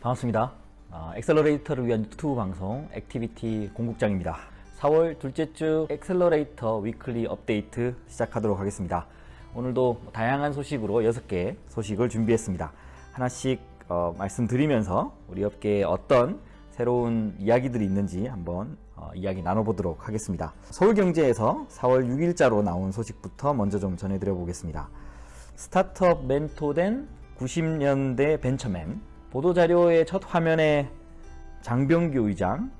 반갑습니다. 엑셀러레이터를 위한 유튜브 방송 액티비티 공국장입니다. 4월 둘째 주 엑셀러레이터 위클리 업데이트 시작하도록 하겠습니다. 오늘도 다양한 소식으로 6개의 소식을 준비했습니다. 하나씩 말씀드리면서 우리 업계에 어떤 새로운 이야기들이 있는지 한번 이야기 나눠보도록 하겠습니다. 서울경제에서 4월 6일자로 나온 소식부터 먼저 좀 전해드려 보겠습니다. 스타트업 멘토된 90년대 벤처맨, 보도자료의 첫 화면에 장병규 의장,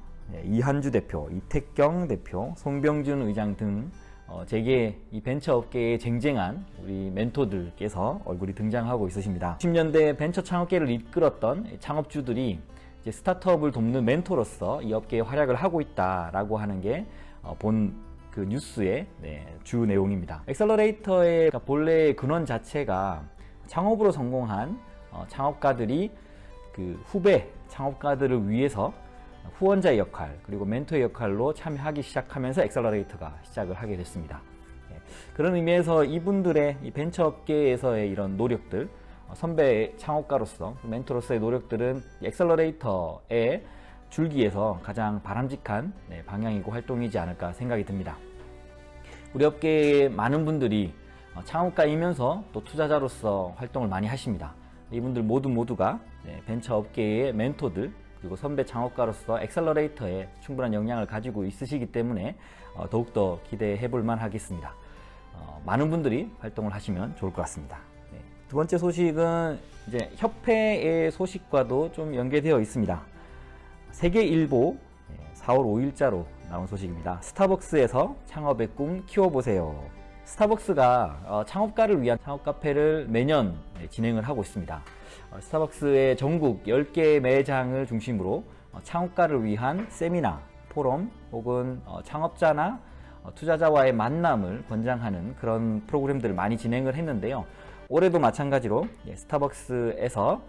이한주 대표, 이택경 대표, 송병준 의장 등 재계 이 벤처업계의 쟁쟁한 우리 멘토들께서 얼굴이 등장하고 있으십니다. 90년대 벤처 창업계를 이끌었던 창업주들이 이제 스타트업을 돕는 멘토로서 이 업계에 활약을 하고 있다라고 하는 게 본 그 뉴스의 주 내용입니다. 엑셀러레이터의 본래의 근원 자체가 창업으로 성공한 창업가들이 그 후배 창업가들을 위해서 후원자의 역할 그리고 멘토의 역할로 참여하기 시작하면서 엑셀러레이터가 시작을 하게 됐습니다. 그런 의미에서 이분들의 이 벤처업계에서의 이런 노력들, 선배 창업가로서 멘토로서의 노력들은 엑셀러레이터의 줄기에서 가장 바람직한 방향이고 활동이지 않을까 생각이 듭니다. 우리 업계의 많은 분들이 창업가이면서 또 투자자로서 활동을 많이 하십니다. 이분들 모두가 벤처업계의 멘토들 그리고 선배 창업가로서 엑셀러레이터에 충분한 역량을 가지고 있으시기 때문에 더욱더 기대해 볼만 하겠습니다. 많은 분들이 활동을 하시면 좋을 것 같습니다. 두 번째 소식은 이제 협회의 소식과도 좀 연계되어 있습니다. 세계일보 4월 5일자로 나온 소식입니다. 스타벅스에서 창업의 꿈 키워보세요. 스타벅스가 창업가를 위한 창업 카페를 매년 진행을 하고 있습니다. 스타벅스의 전국 10개 매장을 중심으로 창업가를 위한 세미나, 포럼 혹은 창업자나 투자자와의 만남을 권장하는 그런 프로그램들을 많이 진행을 했는데요. 올해도 마찬가지로 스타벅스에서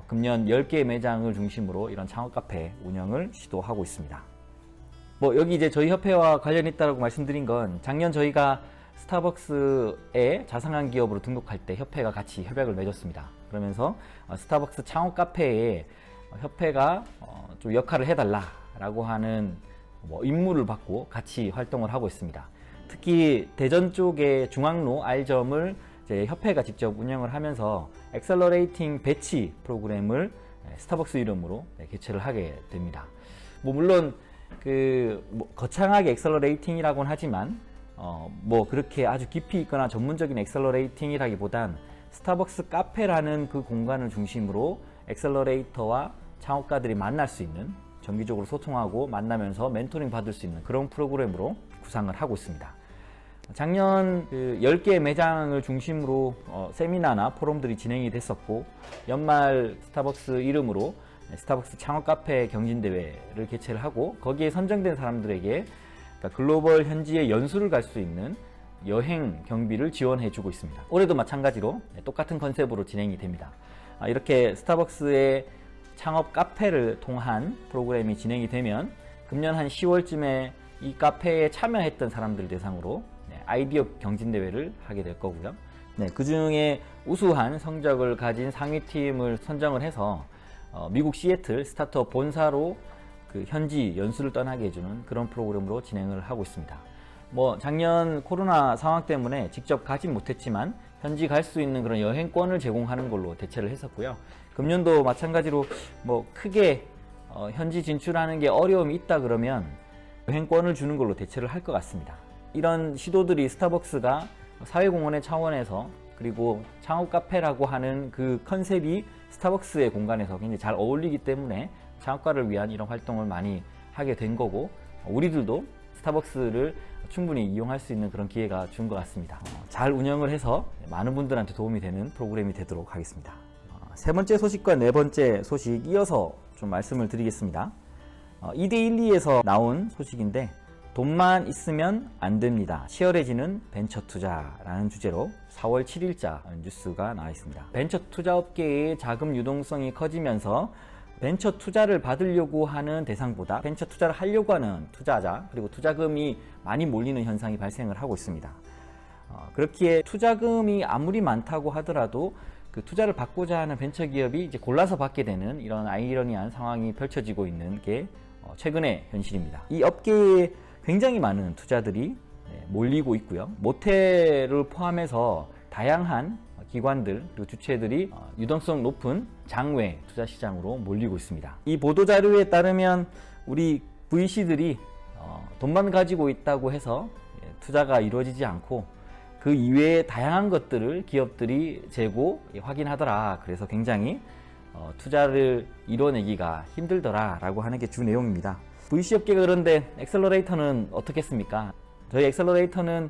금년 10개의 매장을 중심으로 이런 창업 카페 운영을 시도하고 있습니다. 여기 이제 저희 협회와 관련이 있다고 말씀드린 건 작년 저희가 스타벅스에 자상한 기업으로 등록할 때 협회가 같이 협약을 맺었습니다. 그러면서 스타벅스 창업 카페에 협회가 좀 역할을 해달라라고 하는 임무를 받고 같이 활동을 하고 있습니다. 특히 대전 쪽의 중앙로 R점을 이제 협회가 직접 운영을 하면서 엑셀러레이팅 배치 프로그램을 스타벅스 이름으로 개최를 하게 됩니다. 물론 거창하게 엑셀러레이팅이라고는 하지만 그렇게 아주 깊이 있거나 전문적인 엑셀러레이팅이라기보단 스타벅스 카페라는 그 공간을 중심으로 엑셀러레이터와 창업가들이 만날 수 있는, 정기적으로 소통하고 만나면서 멘토링 받을 수 있는 그런 프로그램으로 구상을 하고 있습니다. 작년 10개의 매장을 중심으로 세미나나 포럼들이 진행이 됐었고, 연말 스타벅스 이름으로 스타벅스 창업 카페 경진대회를 개최를 하고, 거기에 선정된 사람들에게 글로벌 현지에 연수를 갈 수 있는 여행 경비를 지원해 주고 있습니다. 올해도 마찬가지로 똑같은 컨셉으로 진행이 됩니다. 이렇게 스타벅스의 창업 카페를 통한 프로그램이 진행이 되면 금년 한 10월쯤에 이 카페에 참여했던 사람들 대상으로 아이디어 경진대회를 하게 될 거고요. 그 중에 우수한 성적을 가진 상위팀을 선정을 해서 미국 시애틀 스타트업 본사로 현지 연수를 떠나게 해주는 그런 프로그램으로 진행을 하고 있습니다. 작년 코로나 상황 때문에 직접 가진 못했지만 현지 갈 수 있는 그런 여행권을 제공하는 걸로 대체를 했었고요. 금년도 마찬가지로 크게 현지 진출하는 게 어려움이 있다 그러면 여행권을 주는 걸로 대체를 할 것 같습니다. 이런 시도들이 스타벅스가 사회공헌의 차원에서, 그리고 창업 카페라고 하는 그 컨셉이 스타벅스의 공간에서 굉장히 잘 어울리기 때문에 창업가를 위한 이런 활동을 많이 하게 된 거고, 우리들도 스타벅스를 충분히 이용할 수 있는 그런 기회가 준 것 같습니다. 잘 운영을 해서 많은 분들한테 도움이 되는 프로그램이 되도록 하겠습니다. 세 번째 소식과 네 번째 소식 이어서 좀 말씀을 드리겠습니다. 2대12에서 나온 소식인데, 돈만 있으면 안 됩니다. 치열해지는 벤처 투자라는 주제로 4월 7일자 뉴스가 나와 있습니다. 벤처 투자 업계의 자금 유동성이 커지면서 벤처 투자를 받으려고 하는 대상보다 벤처 투자를 하려고 하는 투자자, 그리고 투자금이 많이 몰리는 현상이 발생을 하고 있습니다. 그렇기에 투자금이 아무리 많다고 하더라도 그 투자를 받고자 하는 벤처기업이 이제 골라서 받게 되는 이런 아이러니한 상황이 펼쳐지고 있는 게 최근의 현실입니다. 이 업계에 굉장히 많은 투자들이 몰리고 있고요. 모태를 포함해서 다양한 기관들 그리고 주체들이 유동성 높은 장외 투자 시장으로 몰리고 있습니다. 이 보도자료에 따르면 우리 VC들이 돈만 가지고 있다고 해서 투자가 이루어지지 않고 그 이외의 다양한 것들을 기업들이 재고 확인하더라. 그래서 굉장히 투자를 이뤄내기가 힘들더라 라고 하는 게 주 내용입니다. VC 업계가 그런데 엑셀러레이터는 어떻겠습니까? 저희 엑셀러레이터는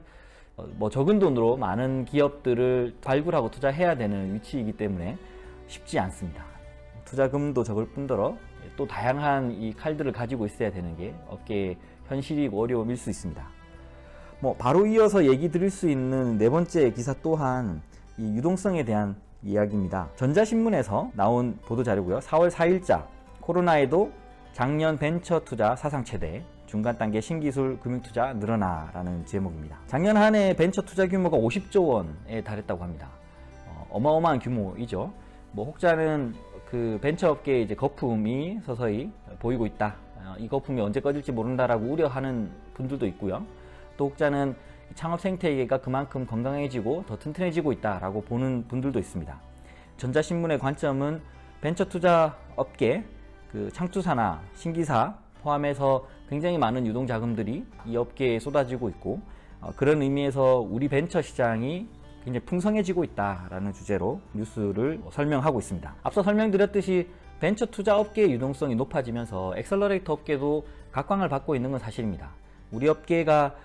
적은 돈으로 많은 기업들을 발굴하고 투자해야 되는 위치이기 때문에 쉽지 않습니다. 투자금도 적을 뿐더러 또 다양한 이 칼들을 가지고 있어야 되는 게 업계의 현실이고 어려움일 수 있습니다. 바로 이어서 얘기 드릴 수 있는 네 번째 기사 또한 이 유동성에 대한 이야기입니다. 전자신문에서 나온 보도자료고요. 4월 4일자 코로나에도 작년 벤처 투자 사상 최대 중간 단계 신기술 금융투자 늘어나라는 제목입니다. 작년 한 해 벤처 투자 규모가 50조 원에 달했다고 합니다. 어마어마한 규모이죠. 혹자는 그 벤처 업계에 이제 거품이 서서히 보이고 있다. 이 거품이 언제 꺼질지 모른다라고 우려하는 분들도 있고요. 또 혹자는 창업 생태계가 그만큼 건강해지고 더 튼튼해지고 있다라고 보는 분들도 있습니다. 전자신문의 관점은 벤처 투자 업계, 그 창투사나 신기사 포함해서 굉장히 많은 유동 자금들이 이 업계에 쏟아지고 있고 그런 의미에서 우리 벤처 시장이 굉장히 풍성해지고 있다라는 주제로 뉴스를 설명하고 있습니다. 앞서 설명드렸듯이 벤처 투자 업계의 유동성이 높아지면서 엑셀러레이터 업계도 각광을 받고 있는 건 사실입니다. 우리 업계가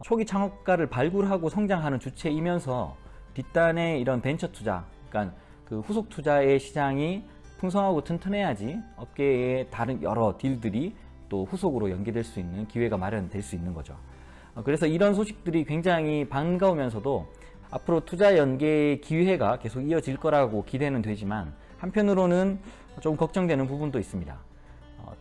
초기 창업가를 발굴하고 성장하는 주체이면서 뒷단에 이런 벤처 투자, 그러니까 그 후속 투자의 시장이 풍성하고 튼튼해야지 업계의 다른 여러 딜들이 또 후속으로 연계될 수 있는 기회가 마련될 수 있는 거죠. 그래서 이런 소식들이 굉장히 반가우면서도 앞으로 투자 연계의 기회가 계속 이어질 거라고 기대는 되지만 한편으로는 좀 걱정되는 부분도 있습니다.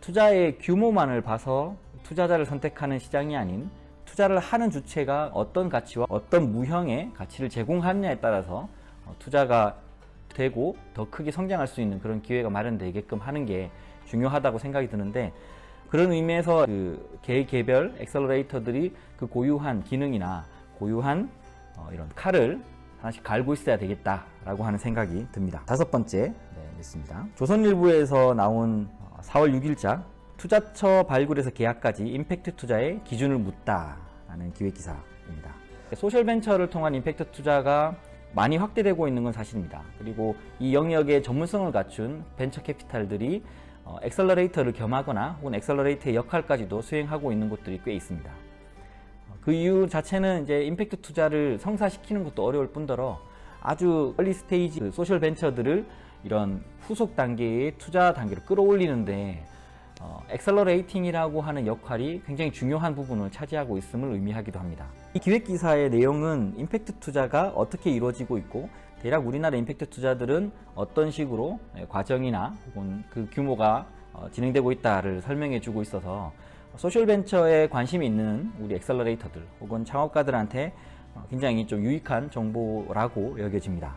투자의 규모만을 봐서 투자자를 선택하는 시장이 아닌 투자를 하는 주체가 어떤 가치와 어떤 무형의 가치를 제공하느냐에 따라서 투자가 되고 더 크게 성장할 수 있는 그런 기회가 마련되게끔 하는 게 중요하다고 생각이 드는데, 그런 의미에서 그 개별 엑셀러레이터들이 그 고유한 기능이나 고유한 이런 칼을 하나씩 갈고 있어야 되겠다라고 하는 생각이 듭니다. 다섯 번째 뉴스입니다. 조선일보에서 나온 4월 6일자 투자처 발굴에서 계약까지 임팩트 투자의 기준을 묻다라는 기획기사입니다. 소셜벤처를 통한 임팩트 투자가 많이 확대되고 있는 건 사실입니다. 그리고 이 영역에 전문성을 갖춘 벤처 캐피탈들이 엑셀러레이터를 겸하거나 혹은 엑셀러레이터의 역할까지도 수행하고 있는 곳들이 꽤 있습니다. 그 이유 자체는 이제 임팩트 투자를 성사시키는 것도 어려울 뿐더러 아주 얼리 스테이지 그 소셜 벤처들을 이런 후속 단계의 투자 단계로 끌어올리는데 엑셀러레이팅이라고 하는 역할이 굉장히 중요한 부분을 차지하고 있음을 의미하기도 합니다. 이 기획기사의 내용은 임팩트 투자가 어떻게 이루어지고 있고 대략 우리나라 임팩트 투자들은 어떤 식으로 과정이나 혹은 그 규모가 진행되고 있다를 설명해 주고 있어서 소셜벤처에 관심이 있는 우리 엑셀러레이터들 혹은 창업가들한테 굉장히 좀 유익한 정보라고 여겨집니다.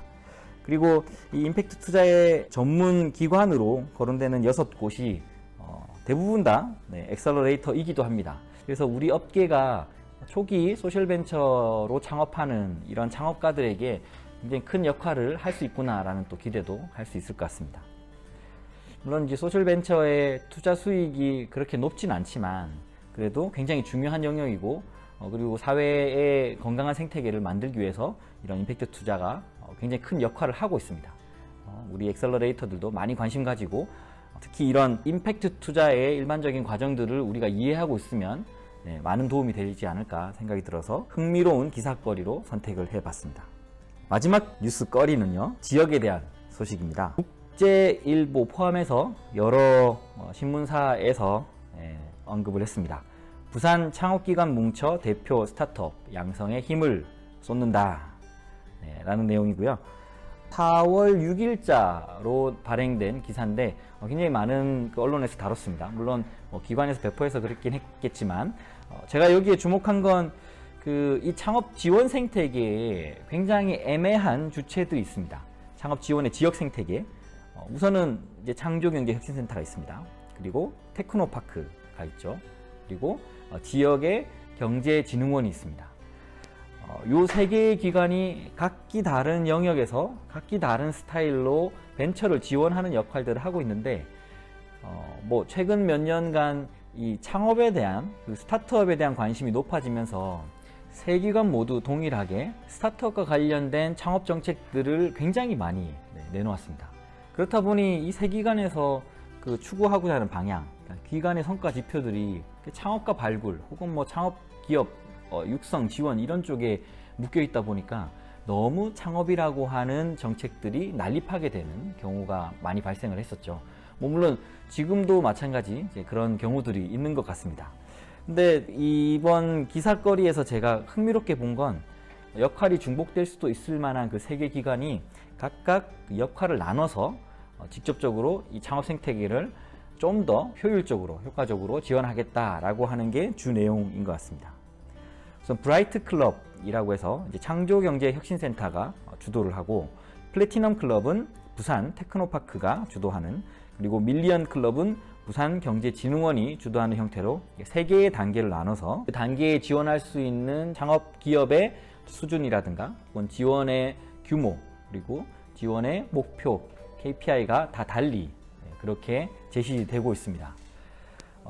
그리고 이 임팩트 투자의 전문 기관으로 거론되는 6곳이 대부분 다 엑셀러레이터이기도 합니다. 그래서 우리 업계가 초기 소셜벤처로 창업하는 이런 창업가들에게 굉장히 큰 역할을 할 수 있구나라는 또 기대도 할 수 있을 것 같습니다. 물론 이제 소셜벤처의 투자 수익이 그렇게 높진 않지만 그래도 굉장히 중요한 영역이고 그리고 사회의 건강한 생태계를 만들기 위해서 이런 임팩트 투자가 굉장히 큰 역할을 하고 있습니다. 우리 엑셀러레이터들도 많이 관심 가지고 특히 이런 임팩트 투자의 일반적인 과정들을 우리가 이해하고 있으면 많은 도움이 되지 않을까 생각이 들어서 흥미로운 기사거리로 선택을 해봤습니다. 마지막 뉴스거리는요, 지역에 대한 소식입니다. 국제일보 포함해서 여러 신문사에서 언급을 했습니다. 부산 창업기관 뭉쳐 대표 스타트업 양성에 힘을 쏟는다 라는 내용이고요. 4월 6일자로 발행된 기사인데 굉장히 많은 언론에서 다뤘습니다. 물론 기관에서 배포해서 그랬긴 했겠지만 제가 여기에 주목한 건 이 창업 지원 생태계에 굉장히 애매한 주체들이 있습니다. 창업 지원의 지역 생태계, 우선은 이제 창조경제혁신센터가 있습니다. 그리고 테크노파크가 있죠. 그리고 지역의 경제진흥원이 있습니다. 요 세 개의 기관이 각기 다른 영역에서 각기 다른 스타일로 벤처를 지원하는 역할들을 하고 있는데, 뭐 최근 몇 년간 이 창업에 대한, 그 스타트업에 대한 관심이 높아지면서 세 기관 모두 동일하게 스타트업과 관련된 창업 정책들을 굉장히 많이 내놓았습니다. 그렇다 보니 이 세 기관에서 그 추구하고자 하는 방향, 기관의 성과 지표들이 창업과 발굴 혹은 뭐 창업 기업 육성 지원 이런 쪽에 묶여 있다 보니까 너무 창업이라고 하는 정책들이 난립하게 되는 경우가 많이 발생을 했었죠. 뭐 물론 지금도 마찬가지 이제 그런 경우들이 있는 것 같습니다. 근데 이번 기사거리에서 제가 흥미롭게 본 건 역할이 중복될 수도 있을 만한 그 세 개 기관이 각각 역할을 나눠서 직접적으로 이 창업 생태계를 좀 더 효율적으로 효과적으로 지원하겠다라고 하는 게 주 내용인 것 같습니다. 우선 브라이트 클럽이라고 해서 이제 창조경제혁신센터가 주도를 하고, 플래티넘 클럽은 부산 테크노파크가 주도하는, 그리고 밀리언 클럽은 부산경제진흥원이 주도하는 형태로 세 개의 단계를 나눠서 그 단계에 지원할 수 있는 창업 기업의 수준이라든가 혹은 지원의 규모 그리고 지원의 목표 KPI가 다 달리 그렇게 제시되고 있습니다.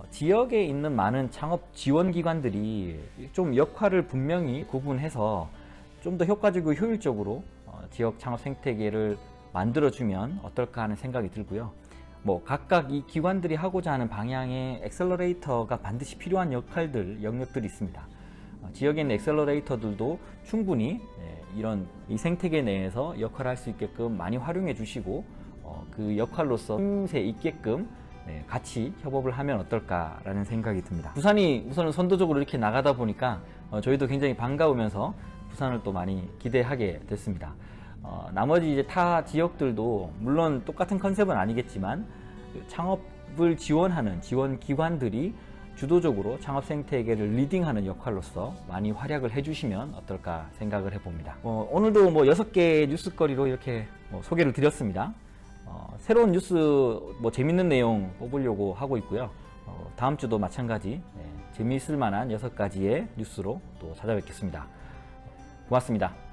지역에 있는 많은 창업 지원 기관들이 좀 역할을 분명히 구분해서 좀 더 효과적이고 효율적으로 지역 창업 생태계를 만들어주면 어떨까 하는 생각이 들고요. 뭐 각각 이 기관들이 하고자 하는 방향의 엑셀러레이터가 반드시 필요한 역할들, 영역들이 있습니다. 지역에 있는 엑셀러레이터들도 충분히 이런 이 생태계 내에서 역할을 할 수 있게끔 많이 활용해 주시고, 그 역할로서 힘세 있게끔 같이 협업을 하면 어떨까라는 생각이 듭니다. 부산이 우선은 선도적으로 이렇게 나가다 보니까 저희도 굉장히 반가우면서 부산을 또 많이 기대하게 됐습니다. 나머지 이제 타 지역들도 물론 똑같은 컨셉은 아니겠지만 창업을 지원하는 지원 기관들이 주도적으로 창업 생태계를 리딩하는 역할로서 많이 활약을 해주시면 어떨까 생각을 해봅니다. 오늘도 뭐 6개의 뉴스거리로 이렇게 소개를 드렸습니다. 새로운 뉴스 뭐 재밌는 내용 뽑으려고 하고 있고요. 다음 주도 마찬가지 재미있을 만한 6가지의 뉴스로 또 찾아뵙겠습니다. 고맙습니다.